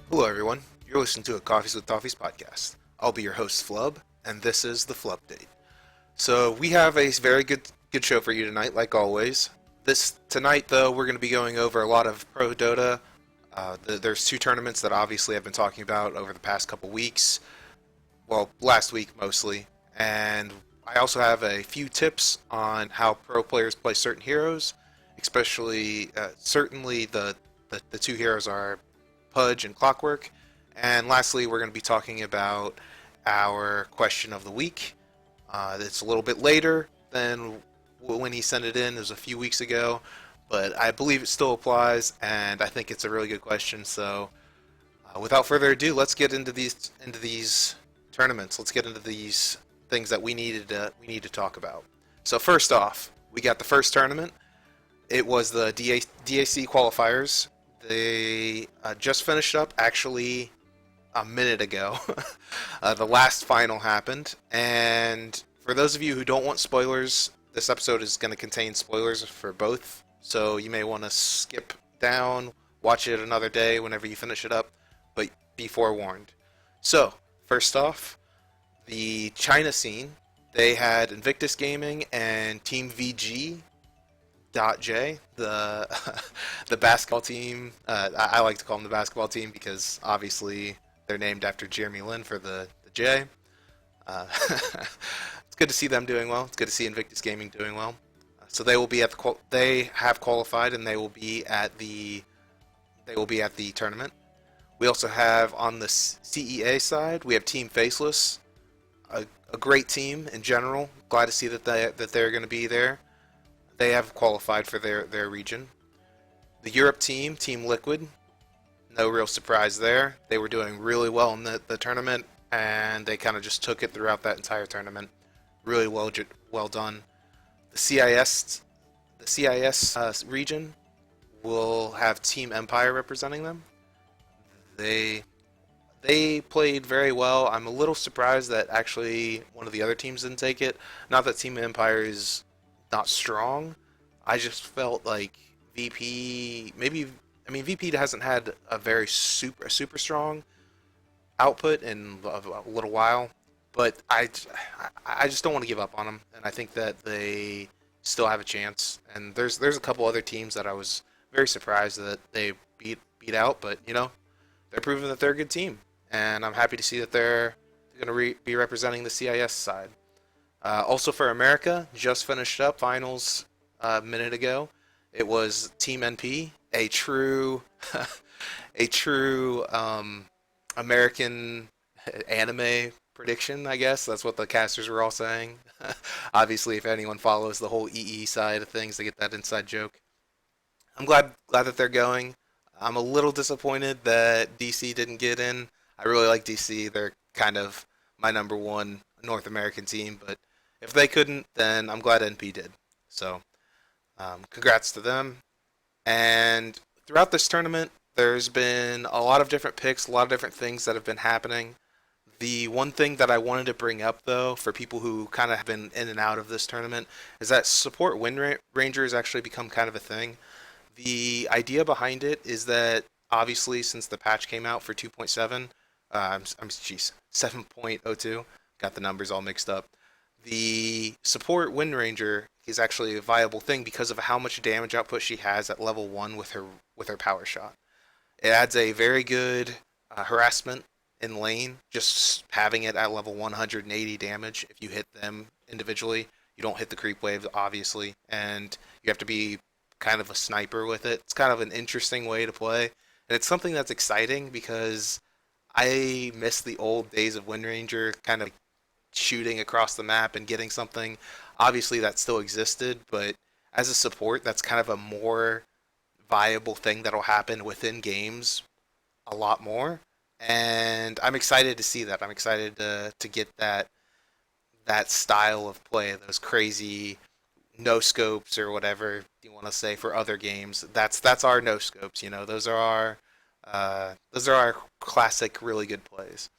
Hello, everyone. You're listening to a Coffees with Toffees podcast. I'll be your host, Flubb, and this is the Flupdate. So we have a very good show for you tonight, like always. Tonight, though, we're going to be going over a lot of Pro Dota. There's two tournaments that obviously I've been talking about over the past couple weeks. Well, last week mostly, and I also have a few tips on how pro players play certain heroes, especially certainly the two heroes are Pudge and Clockwork. And lastly, we're going to be talking about our question of the week. It's a little bit later than when he sent it in. It was a few weeks ago, but I believe it still applies, and I think it's a really good question. So, without further ado, let's get into these tournaments. Let's get into these things that we need to talk about. So first off, we got the first tournament. It was the DAC Qualifiers. They just finished up actually a minute ago. The last final happened, and for those of you who don't want spoilers, this episode is going to contain spoilers for both, so you may want to skip down, watch it another day whenever you finish it up, but be forewarned. So, first off, the China scene, they had Invictus Gaming and Team VG.J, the basketball team. I like to call them the basketball team because obviously they're named after Jeremy Lin for the J. It's good to see them doing well. It's good to see Invictus Gaming doing well. So they will be at they have qualified and they will be at the tournament. We also have on the CEA side, we have TeamFacless, a great team in general. Glad to see that they're going to be there. They have qualified for their region. The Europe team, Team Liquid, no real surprise there. They were doing really well in the tournament, and they kind of just took it throughout that entire tournament. Really well done. The CIS region will have Team Empire representing them. They played very well. I'm a little surprised that actually one of the other teams didn't take it. Not that Team Empire is not strong. I just felt like VP maybe. I mean, VP hasn't had a very super strong output in a little while, but I just don't want to give up on them, and I think that they still have a chance. And there's a couple other teams that I was very surprised that they beat out, but they're proving that they're a good team, and I'm happy to see that they're going to be representing the CIS side. Also for America, just finished up finals a minute ago. It was Team NP, a true American anime prediction, I guess. That's what the casters were all saying. Obviously, if anyone follows the whole EE side of things, they get that inside joke. I'm glad that they're going. I'm a little disappointed that DC didn't get in. I really like DC. They're kind of my number one North American team, but if they couldn't, then I'm glad NP did. So, congrats to them. And throughout this tournament, there's been a lot of different picks, a lot of different things that have been happening. The one thing that I wanted to bring up, though, for people who kind of have been in and out of this tournament, is that support win ranger has actually become kind of a thing. The idea behind it is that obviously since the patch came out for 2.7, 7.02, got the numbers all mixed up. The support Wind Ranger is actually a viable thing because of how much damage output she has at level 1 with her power shot. It adds a very good harassment in lane, just having it at level 180 damage if you hit them individually. You don't hit the creep wave, obviously, and you have to be kind of a sniper with it. It's kind of an interesting way to play, and it's something that's exciting because I miss the old days of Wind Ranger, kind of shooting across the map and getting something. Obviously, that still existed, but as a support, that's kind of a more viable thing that'll happen within games a lot more. And I'm excited to see that. I'm excited to get that style of play, those crazy no scopes or whatever you want to say for other games. That's our no scopes. Those are our classic really good plays.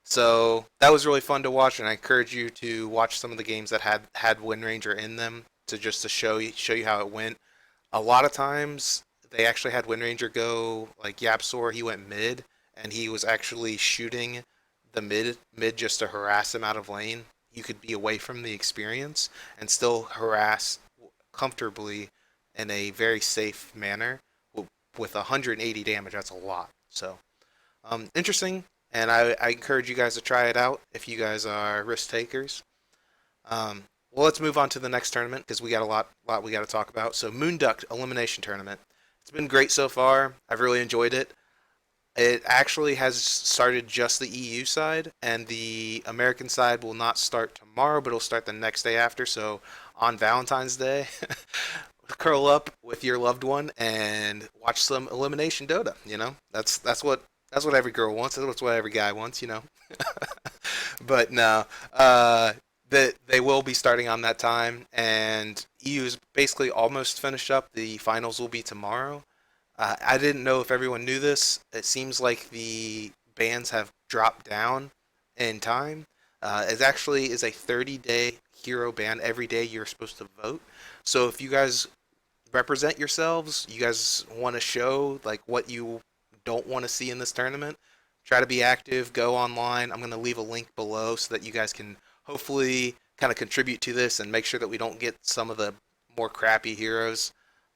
So that was really fun to watch, and I encourage you to watch some of the games that had Wind Ranger in them to show you how it went. A lot of times they actually had Wind Ranger go like Yapsor. He went mid, and he was actually shooting the mid just to harass him out of lane. You could be away from the experience and still harass comfortably in a very safe manner with 180 damage. That's a lot. So interesting, and I encourage you guys to try it out if you guys are risk takers. Well, let's move on to the next tournament because we got a lot we got to talk about. So Moonduck Elimination Tournament. It's been great so far. I've really enjoyed it. It actually has started just the EU side, and the American side will not start tomorrow, but it'll start the next day after. So on Valentine's Day, curl up with your loved one and watch some elimination Dota. You know, that's what every girl wants. That's what every guy wants. You know, but no, that they will be starting on that time, and EU is basically almost finished up. The finals will be tomorrow. I didn't know if everyone knew this. It seems like the bans have dropped down in time. It actually is a 30-day hero ban. Every day you're supposed to vote. So if you guys represent yourselves, you guys want to show like what you don't want to see in this tournament, try to be active, go online. I'm going to leave a link below so that you guys can hopefully kind of contribute to this and make sure that we don't get some of the more crappy heroes.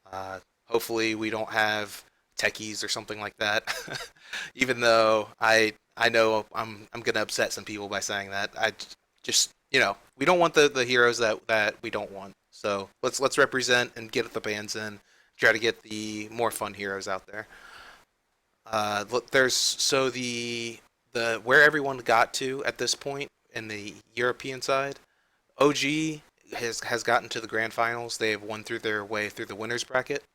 Uh, Hopefully we don't have techies or something like that. Even though I know I'm gonna upset some people by saying that. I just we don't want the heroes that we don't want. So let's represent and get the bans in. Try to get the more fun heroes out there. Look, there's so the where everyone got to at this point in the European side. OG has gotten to the grand finals. They have won through their way through the winners bracket.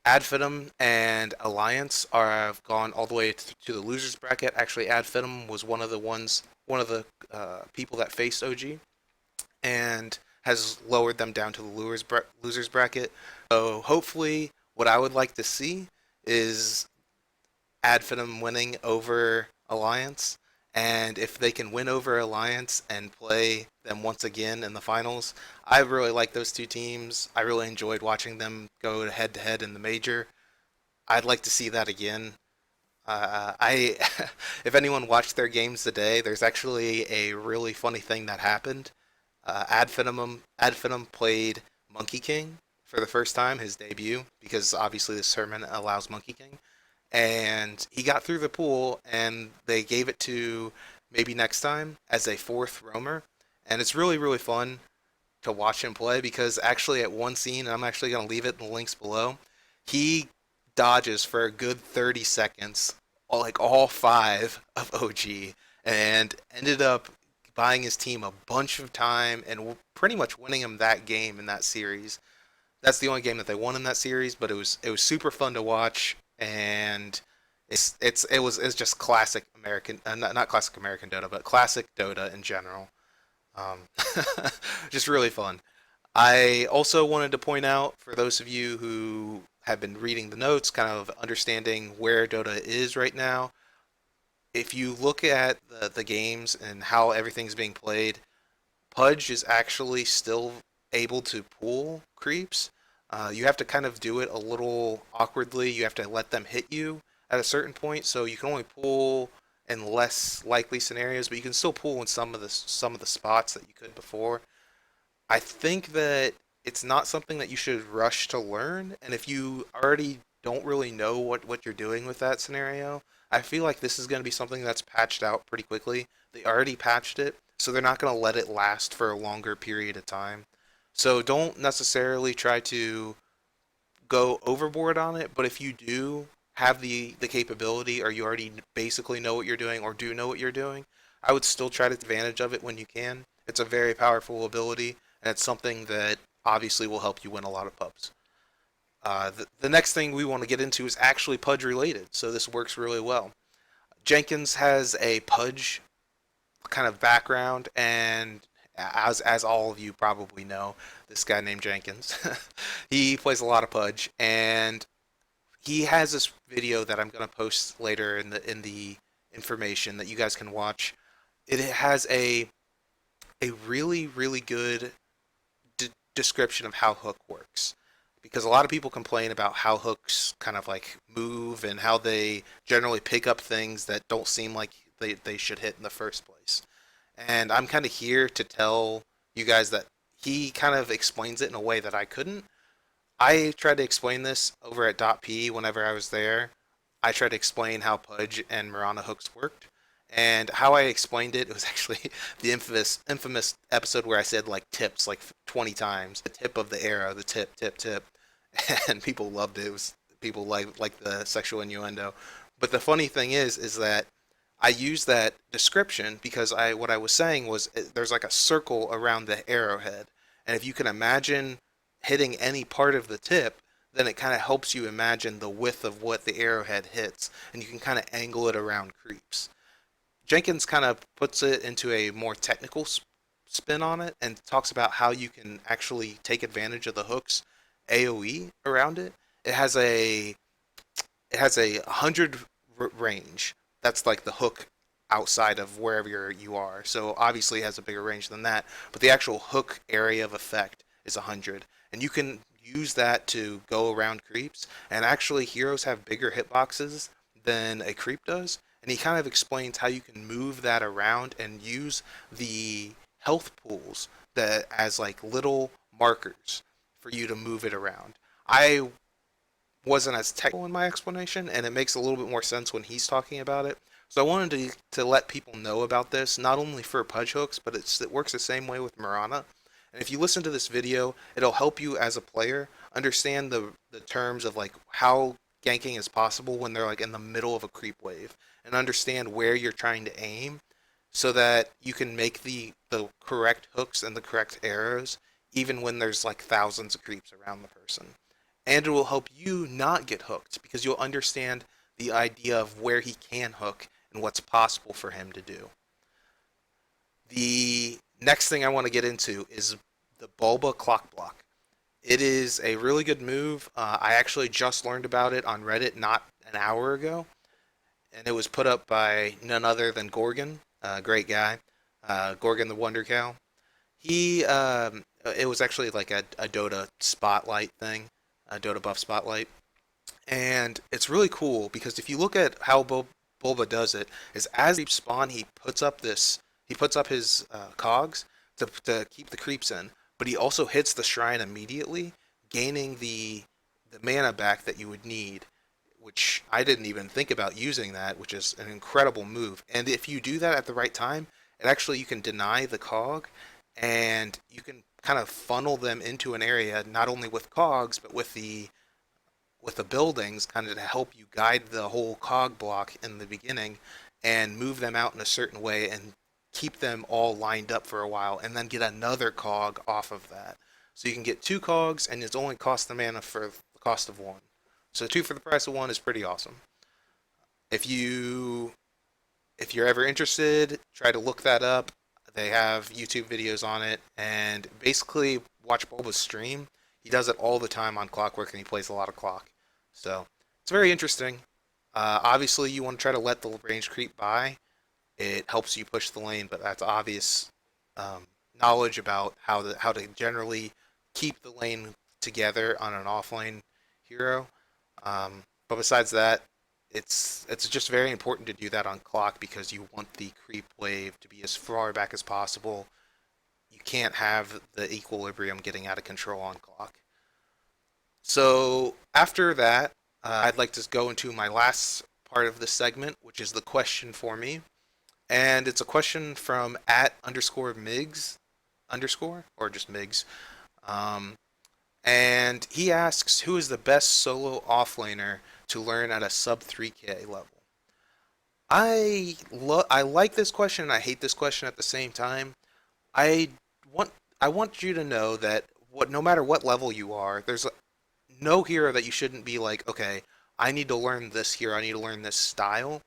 Finem and Alliance have gone all the way to the losers bracket. Actually, Finem was one of the people that faced OG, and has lowered them down to the losers bracket. So hopefully, what I would like to see is Finem winning over Alliance, and if they can win over Alliance and play them once again in the finals, I really like those two teams. I really enjoyed watching them go head to head in the major. I'd like to see that again. I, if anyone watched their games today, there's actually a really funny thing that happened. Ad Finem played Monkey King for the first time, his debut, because obviously this tournament allows Monkey King, and he got through the pool, and they gave it to maybe next time as a fourth roamer, and it's really fun to watch him play because actually at one scene, and I'm actually going to leave it in the links below, he dodges for a good 30 seconds, like all five of OG, and ended up buying his team a bunch of time and pretty much winning him that game in that series. That's the only game that they won in that series, but it was super fun to watch, and it's just classic American, not classic American Dota, but classic Dota in general. Um, just really fun. I also wanted to point out for those of you who have been reading the notes, kind of understanding where Dota is right now. If you look at the games and how everything's being played, Pudge is actually still able to pull creeps. You have to kind of do it a little awkwardly. You have to let them hit you at a certain point, so you can only pull in less likely scenarios, but you can still pull in some of the spots that you could before. I think that it's not something that you should rush to learn, and if you already don't really know what you're doing with that scenario, I feel like this is going to be something that's patched out pretty quickly. They already patched it, so they're not going to let it last for a longer period of time. So don't necessarily try to go overboard on it, but if you do have the capability or you already basically know what you're doing or do know what you're doing, I would still try to take advantage of it when you can. It's a very powerful ability, and it's something that obviously will help you win a lot of pubs. The next thing we want to get into is actually Pudge related, so this works really well. Jenkins has a Pudge kind of background, and as all of you probably know, this guy named Jenkins, he plays a lot of Pudge, and he has this video that I'm gonna post later in the information that you guys can watch. It has a really good description of how Hook works. because a lot of people complain about how hooks kind of like move and how they generally pick up things that don't seem like they should hit in the first place. And I'm kind of here to tell you guys that he kind of explains it in a way that I couldn't. I tried to explain this over at .p whenever I was there. I tried to explain how Pudge and Marana hooks worked. And how I explained it, it was actually the infamous episode where I said like tips like 20 times. The tip of the arrow, the tip, tip, tip. And people loved it. It was people like the sexual innuendo. But the funny thing is that I use that description because what I was saying was there's like a circle around the arrowhead, and if you can imagine hitting any part of the tip, then it kind of helps you imagine the width of what the arrowhead hits, and you can kind of angle it around creeps. Jenkins kind of puts it into a more technical spin on it and talks about how you can actually take advantage of the hook's AOE around it. It has a 100 range. That's like the hook outside of wherever you are. So obviously it has a bigger range than that, but the actual hook area of effect is 100. And you can use that to go around creeps. And actually heroes have bigger hitboxes than a creep does. And he kind of explains how you can move that around and use the health pools that as like little markers for you to move it around. I wasn't as technical in my explanation, and it makes a little bit more sense when he's talking about it. So I wanted to let people know about this, not only for Pudge hooks, but it works the same way with Marana. And if you listen to this video, it'll help you as a player understand the terms of like how ganking is possible when they're like in the middle of a creep wave, and understand where you're trying to aim so that you can make the correct hooks and the correct arrows even when there's like thousands of creeps around the person. And it will help you not get hooked because you'll understand the idea of where he can hook and what's possible for him to do. The next thing I want to get into is the Bulba clock block. It is a really good move. I actually just learned about it on Reddit not an hour ago, and it was put up by none other than Gorgon, great guy, Gorgon the Wonder Cow. It was actually like a Dota spotlight thing, a Dota buff spotlight. And it's really cool because if you look at how Bulba does it, is as he spawn, he puts up his cogs to keep the creeps in, but he also hits the shrine immediately, gaining the mana back that you would need, which I didn't even think about using that, which is an incredible move. And if you do that at the right time, you can deny the cog, and you can kind of funnel them into an area not only with cogs but with the buildings, kind of to help you guide the whole cog block in the beginning and move them out in a certain way and keep them all lined up for a while, and then get another cog off of that. So you can get two cogs, and it's only cost the mana for the cost of one. So two for the price of one is pretty awesome. If you're ever interested, try to look that up. They have YouTube videos on it, and basically watch Bulba's stream. He does it all the time on Clockwork, and he plays a lot of Clock. So it's very interesting. Obviously, you want to try to let the range creep by. It helps you push the lane, but that's obvious knowledge about how to generally keep the lane together on an offlane hero. But besides that, it's just very important to do that on Clock because you want the creep wave to be as far back as possible. You can't have the equilibrium getting out of control on Clock. So after that, I'd like to go into my last part of this segment, which is the question for me. And it's a question from @_Migs underscore, or just Migs. And he asks, who is the best solo offlaner to learn at a sub 3K level? I like this question and I hate this question at the same time. I want I want you to know that no matter what level you are, there's no hero that you shouldn't be like, okay, I need to learn this hero, I need to learn this style.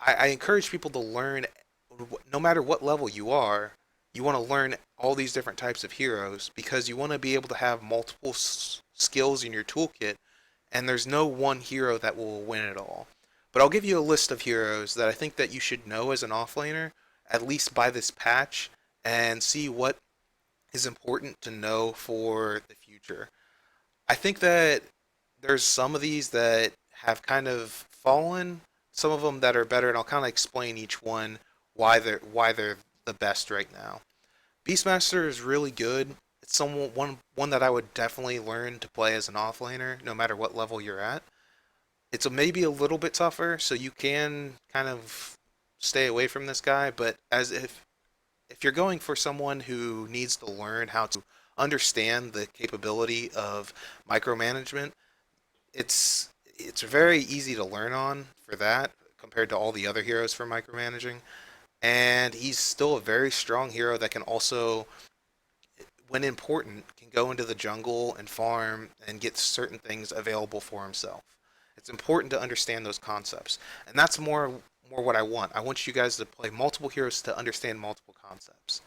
I encourage people to learn, no matter what level you are, you want to learn all these different types of heroes because you want to be able to have multiple skills in your toolkit, and there's no one hero that will win it all. But I'll give you a list of heroes that I think that you should know as an offlaner, at least by this patch, and see what is important to know for the future. I think that there's some of these that have kind of fallen, some of them that are better, and I'll kind of explain each one why they're the best right now. Beastmaster is really good. It's one that I would definitely learn to play as an offlaner, no matter what level you're at. It's maybe a little bit tougher, so you can kind of stay away from this guy. But as if you're going for someone who needs to learn how to understand the capability of micromanagement, it's very easy to learn on for that compared to all the other heroes for micromanaging. And he's still a very strong hero that can also, when important, can go into the jungle and farm and get certain things available for himself. It's important to understand those concepts, and that's more what I want. I want you guys to play multiple heroes to understand multiple concepts.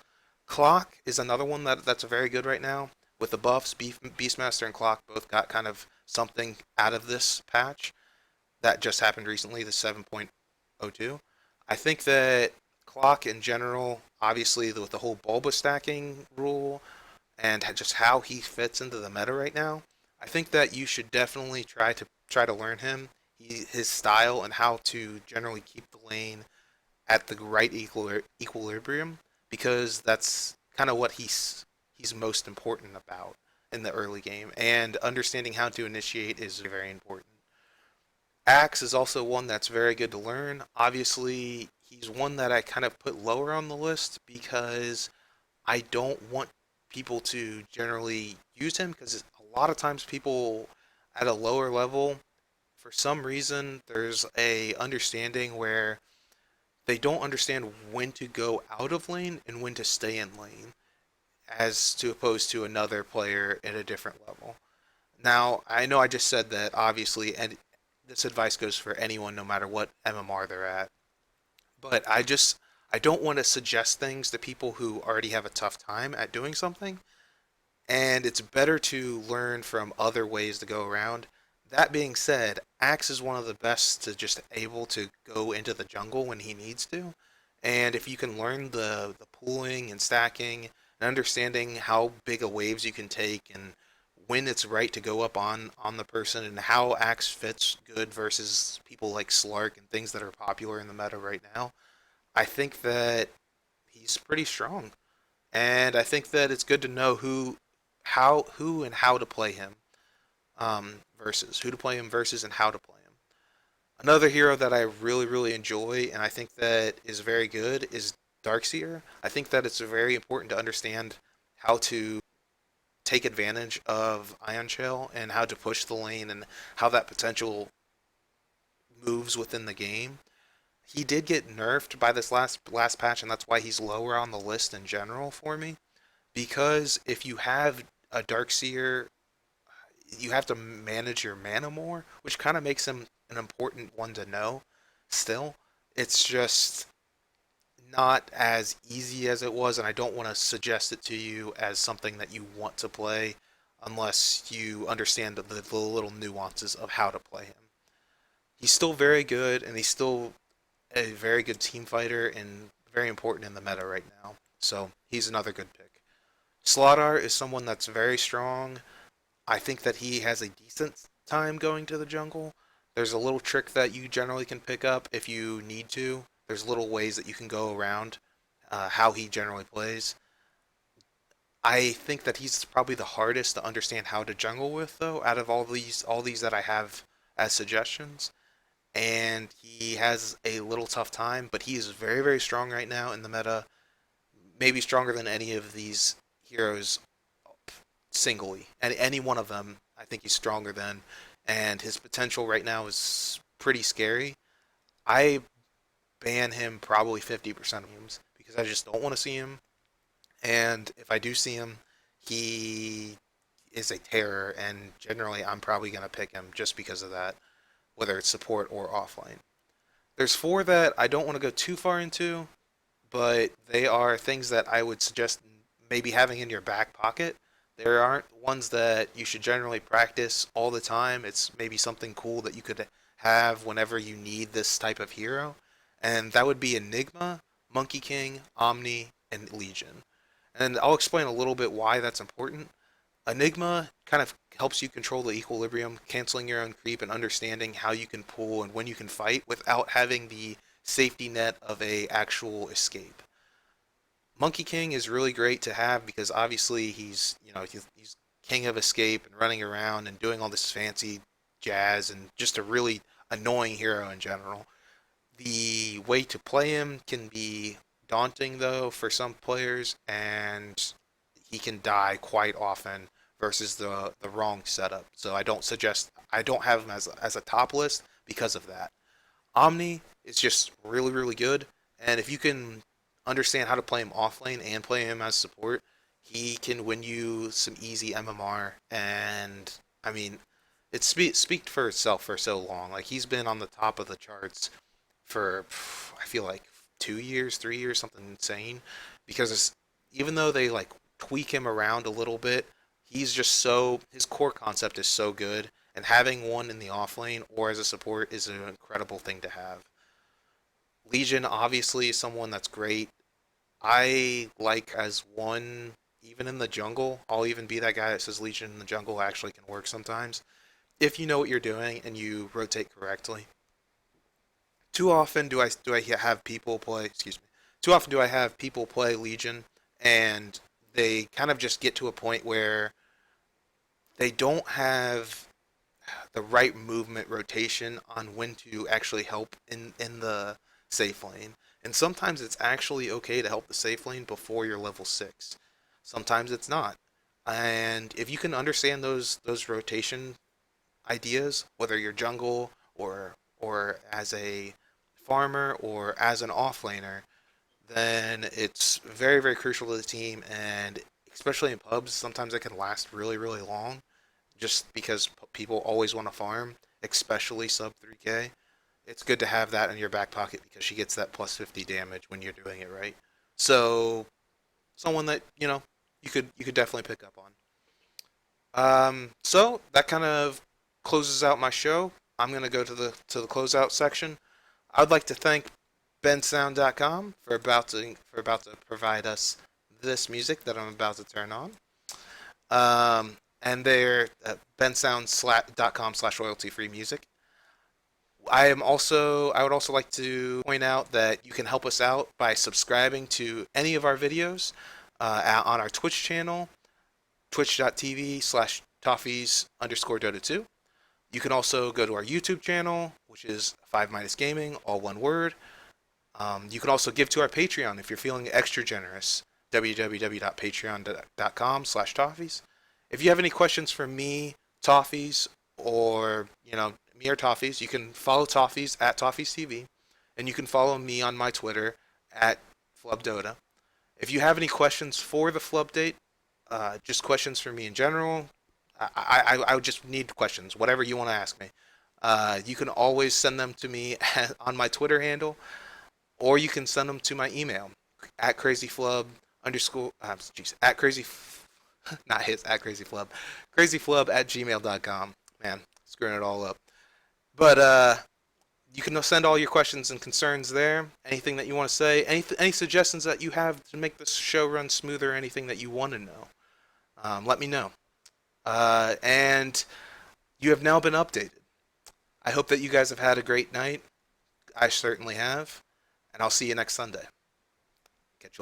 Clock is another one that's very good right now. With the buffs, Beastmaster and Clock both got kind of something out of this patch that just happened recently, the 7.02. I think that Clock in general, obviously with the whole Bulba stacking rule and just how he fits into the meta right now, I think that you should definitely try to learn him, his style, and how to generally keep the lane at the right equilibrium, because that's kind of what he's most important about in the early game. And understanding how to initiate is very important. Axe is also one that's very good to learn. Obviously, he's one that I kind of put lower on the list because I don't want people to generally use him, because a lot of times people at a lower level, for some reason, there's a understanding where they don't understand when to go out of lane and when to stay in lane, as to opposed to another player at a different level. Now, I know I just said that obviously, and this advice goes for anyone no matter what MMR they're at, but I don't want to suggest things to people who already have a tough time at doing something, and it's better to learn from other ways to go around. That being said, Axe is one of the best to just able to go into the jungle when he needs to. And if you can learn the pooling and stacking and understanding how big of waves you can take and when it's right to go up on the person and how Axe fits good versus people like Slark and things that are popular in the meta right now, I think that he's pretty strong. And I think that it's good to know who and how to play him, versus who to play him versus and how to play him. Another hero that I really enjoy and I think that is very good is Darkseer. I think that it's very important to understand how to take advantage of Ion Shell and how to push the lane and how that potential moves within the game. He did get nerfed by this last patch, and that's why he's lower on the list in general for me. Because if you have a Darkseer, you have to manage your mana more, which kind of makes him an important one to know. Still, it's just not as easy as it was, and I don't want to suggest it to you as something that you want to play unless you understand the little nuances of how to play him. He's still very good, and he's still a very good team fighter and very important in the meta right now. So he's another good pick. Sladar is someone that's very strong. I think that he has a decent time going to the jungle. There's a little trick that you generally can pick up if you need to. There's little ways that you can go around how he generally plays. I think that he's probably the hardest to understand how to jungle with, though, out of all these that I have as suggestions. And he has a little tough time, but he is very strong right now in the meta. Maybe stronger than any of these heroes singly. And any one of them, I think he's stronger than. And his potential right now is pretty scary. I ban him probably 50% of games because I just don't want to see him. And if I do see him, he is a terror, and generally I'm probably going to pick him just because of that, whether it's support or offline. There's four that I don't want to go too far into, but they are things that I would suggest maybe having in your back pocket. There aren't ones that you should generally practice all the time. It's maybe something cool that you could have whenever you need this type of hero. And that would be Enigma, Monkey King, Omni, and Legion. And I'll explain a little bit why that's important. Enigma kind of helps you control the equilibrium, canceling your own creep and understanding how you can pull and when you can fight without having the safety net of a actual escape. Monkey King is really great to have because obviously he's king of escape and running around and doing all this fancy jazz and just a really annoying hero in general. The way to play him can be daunting though for some players, and he can die quite often versus the wrong setup. So I don't have him as a top list because of that. Omni is just really good, and if you can understand how to play him off lane and play him as support, he can win you some easy MMR. And I mean, speak for itself for so long. Like he's been on the top of the charts for I feel like 2 years, 3 years, something insane. Because even though they like tweak him around a little bit, he's just so his core concept is so good, and having one in the off lane or as a support is an incredible thing to have. Legion obviously is someone that's great. I like as one even in the jungle. I'll even be that guy that says Legion in the jungle actually can work sometimes if you know what you're doing and you rotate correctly. Too often do I have people play, excuse me. Too often do I have people play Legion and they kind of just get to a point where they don't have the right movement rotation on when to actually help in the safe lane. And sometimes it's actually okay to help the safe lane before you're level 6. Sometimes it's not. And if you can understand those rotation ideas, whether you're jungle or as a farmer or as an offlaner, then it's very crucial to the team. And especially in pubs, sometimes it can last really long, just because people always want to farm, especially sub 3K. It's good to have that in your back pocket because she gets that plus 50 damage when you're doing it right. So someone that you could definitely pick up on. So that kind of closes out my show. I'm gonna go to the closeout section. I'd like to thank bensound.com for about to provide us this music that I'm about to turn on. And they're bensound.com/royalty free music. I would also like to point out that you can help us out by subscribing to any of our videos on our Twitch channel, twitch.tv/toffees underscore Dota 2. You can also go to our YouTube channel, which is 5 Minus Gaming, all one word. You can also give to our Patreon if you're feeling extra generous, www.patreon.com/toffees. If you have any questions for me, Toffees, or me or Toffees, you can follow Toffees at Toffees TV, and you can follow me on my Twitter at Flubdota. If you have any questions for the Flupdate, just questions for me in general, I would just need questions, whatever you want to ask me. You can always send them to me on my Twitter handle, or you can send them to my email at crazyflub underscore at crazy not his at crazyflub crazyflub at gmail.com. Man, screwing it all up. But you can send all your questions and concerns there. Anything that you want to say, any suggestions that you have to make this show run smoother, anything that you want to know, let me know. And you have now been updated. I hope that you guys have had a great night. I certainly have. And I'll see you next Sunday.